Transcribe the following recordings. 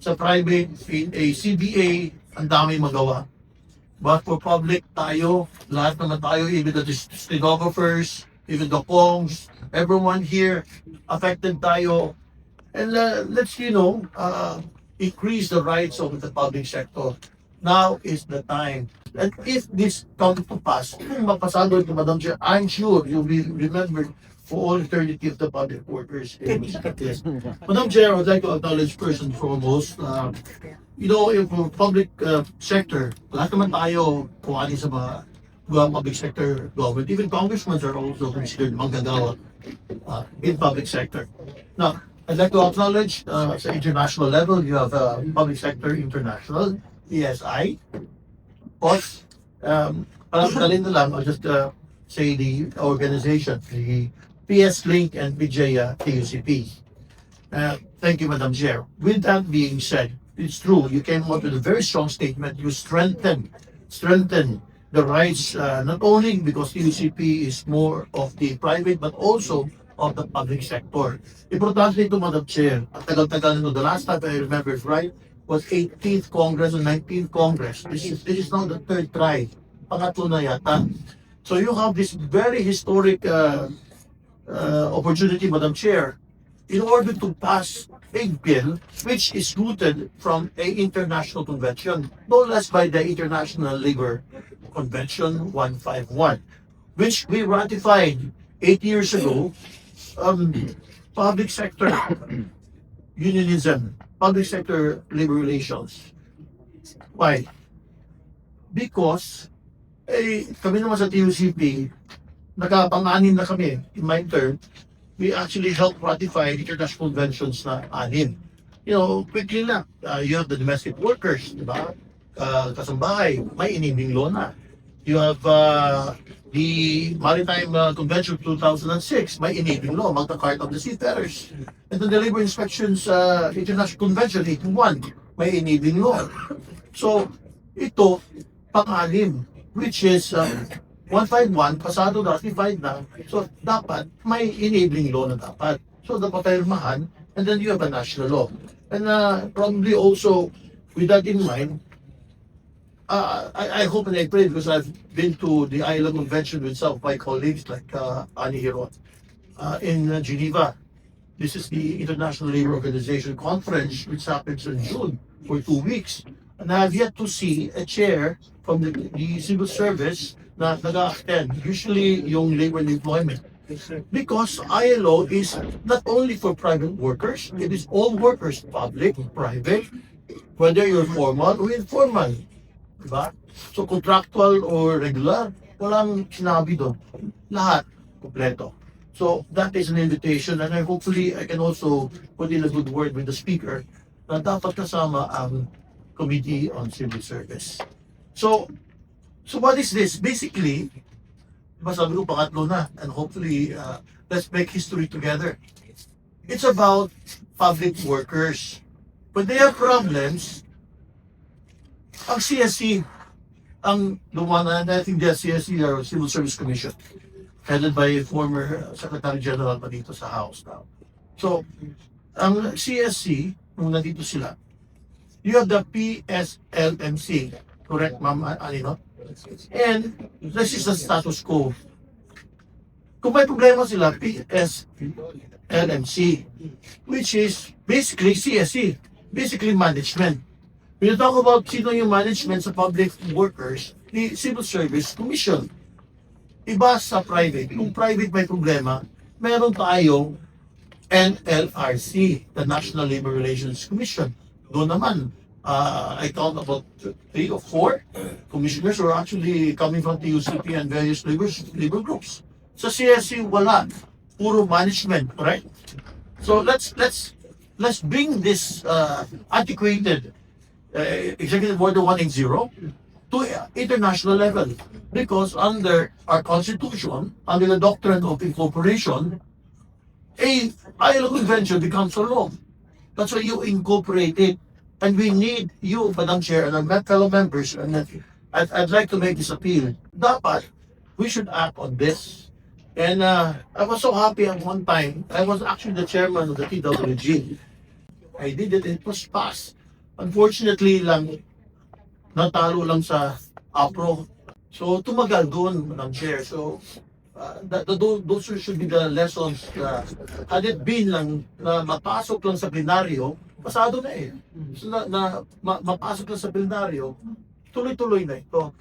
Sa private, in a CBA, ang dami magawa. But for public, tayo, lahat naman tayo, even the stenographers, even the Kongs, everyone here, affected tayo. And let's, increase the rights of the public sector. Now is the time. And if this comes to pass, kung mapasado ito, Madam Chair, I'm sure you'll be remembered for all eternity of the public workers. Yes. Madam Chair, I would like to acknowledge first and foremost, in the public sector, lahat naman tayo kung ano sa mga public sector government, even congressmen are also considered manggagawa in public sector. Now, I'd like to acknowledge sa international level, you have Public Sector International, PSI, POS, parang dalhin na lang, I'll just say the organization, the PS Link and Vijaya TUCP. Thank you, Madam Chair. With that being said, it's true, you came out with a very strong statement. You strengthen the rights, not only because TUCP is more of the private, but also of the public sector. Importante ito, Madam Chair. At tagal-tagal nito, the last time I remember it right, was 18th Congress and 19th Congress. This is now the third try. Pangatlo na yata. So you have this very historic opportunity, Madam Chair, in order to pass a bill which is rooted from a international convention, no less by the International Labor Convention 151, which we ratified 8 years ago. Public sector unionism, public sector labor relations. Why? Because kami naman sa TUCP, nakapang-anim na kami in my term. We actually helped ratify international conventions na 6. Quickly lang, you have the domestic workers, di ba? Kasambahay, may enabling law na. You have the Maritime Convention of 2006, may enabling law, Magna Carta of the Seafarers. And then the Labor Inspections International Convention 81, may enabling law. So, ito, pang-anim, which is 151, pasado ratified na. So, dapat may enabling law na dapat. So, dapat pirmahan, and then you have a national law. And probably also, with that in mind, I hope and I pray, because I've been to the ILO convention with some of my colleagues like Ani Hiro in Geneva. This is the International Labor Organization conference, which happens in June for 2 weeks. And I have yet to see a chair from the civil service na nag-attend, usually yung labor and employment. Because ILO is not only for private workers, it is all workers, public, private, whether you're formal or informal. Diba? So contractual or regular, walang sinabi doon. Lahat, kompleto. So that is an invitation, and hopefully I can also put in a good word with the speaker na dapat kasama ang Committee on Civil Service. So what is this? Basically, diba sabi ko pangatlo na, and hopefully let's make history together. It's about public workers. When they have problems, ang CSC, ang lumanan, I think the CSC or Civil Service Commission, headed by former Secretary General pa dito sa House now. So, ang CSC, nung nandito sila, you have the PSLMC, correct, Ma'am Alino? And this is the status quo. Kung may problema sila, PSLMC, which is basically CSC, basically management. When you talk about sino yung management sa public workers, the Civil Service Commission. Iba sa private. Kung private may problema, meron tayong NLRC, the National Labor Relations Commission. Doon naman, I count about 3 or 4 commissioners who are actually coming from TUCP and various labor groups. Sa CSC, wala. Puro management, right? So let's bring this antiquated Executive Order 180 to international level, because under our constitution, under the doctrine of incorporation, a ILO convention becomes a law. That's why you incorporate it, and we need you, Madam Chair, and our fellow members, and I'd like to make this appeal. Dapat we should act on this. And I was so happy at one time. I was actually the chairman of the TWG. I did it. It was passed. Unfortunately lang, natalo lang sa APRO. So tumagal doon ng chair. So those should be the lessons. Had it been lang na mapasok lang sa plenaryo, pasado na eh. So, mapasok lang sa plenaryo, tuloy-tuloy na ito.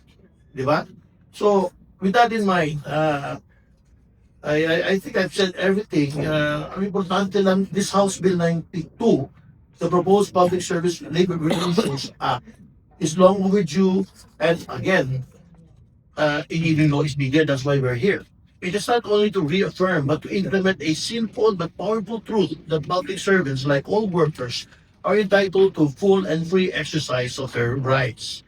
Di ba? So, with that in mind, I think I've said everything. Ang importante lang, this House Bill 92, the proposed Public Service Labor Relations Act, is long overdue. And again, Illinois is needed. That's why we're here. It is not only to reaffirm, but to implement a simple but powerful truth that public servants, like all workers, are entitled to full and free exercise of their rights.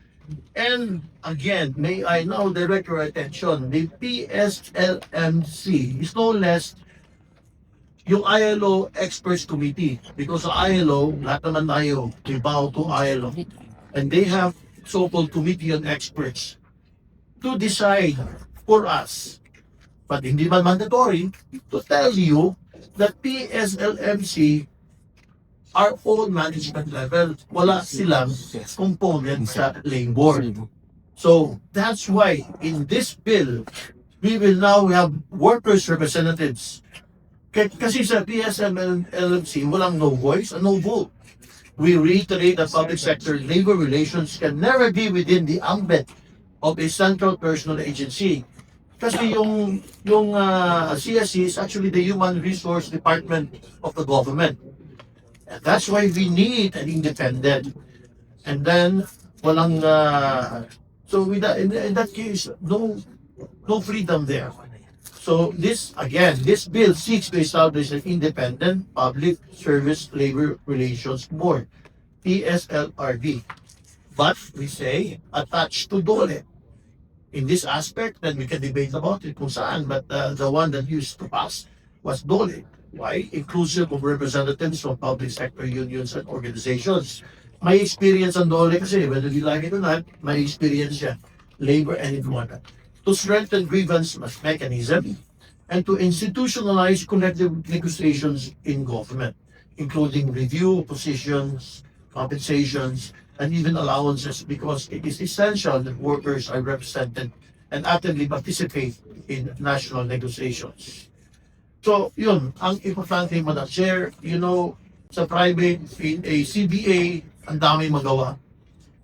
And again, may I now direct your attention, the PSLMC is no less yung ILO Experts Committee. Because sa ILO, lahat naman tayo, we bow to ILO. And they have so-called Committee on Experts to decide for us, but hindi man mandatory, to tell you that PSLMC are all management level. Wala silang component sa labor. So that's why in this bill, we will now have workers' representatives. Kasi sa PSLMC, walang no voice and no vote. We reiterate that public sector labor relations can never be within the ambit of a central personal agency. Kasi yung CSC is actually the Human Resource Department of the government. And that's why we need an independent. And then walang so with that, in that case, no freedom there. So this bill seeks to establish an independent public service labor relations board, PSLRD. But we say attached to DOLE. In this aspect, then we can debate about it kung saan, but the one that used to pass was DOLE. Why? Inclusive of representatives from public sector unions and organizations. May experience ang DOLE kasi, whether you like it or not, may experience siya. Labor and employment. To strengthen grievance mechanism and to institutionalize collective negotiations in government, including review of positions, compensations, and even allowances, because it is essential that workers are represented and actively participate in national negotiations. So, yun, ang importante, Madam Chair, sa private, in a CBA, ang dami magawa.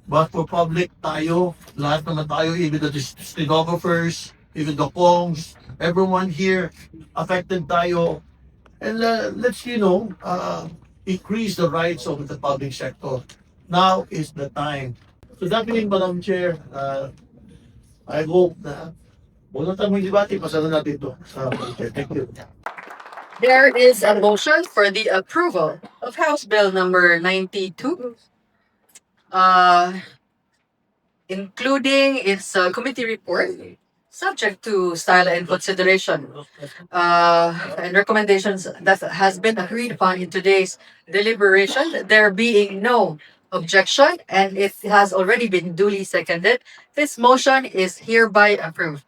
But for public, tayo, lahat naman tayo, even the stenographers, even the Kongs, everyone here, affected tayo. And let's, increase the rights of the public sector. Now is the time. So that being, Madam Chair, I hope na wala tayong debate, pasado natin ito. Thank you. There is a motion for the approval of House Bill number 92, including its committee report, subject to style and consideration, and recommendations that has been agreed upon in today's deliberation. There being no objection, and it has already been duly seconded, this motion is hereby approved.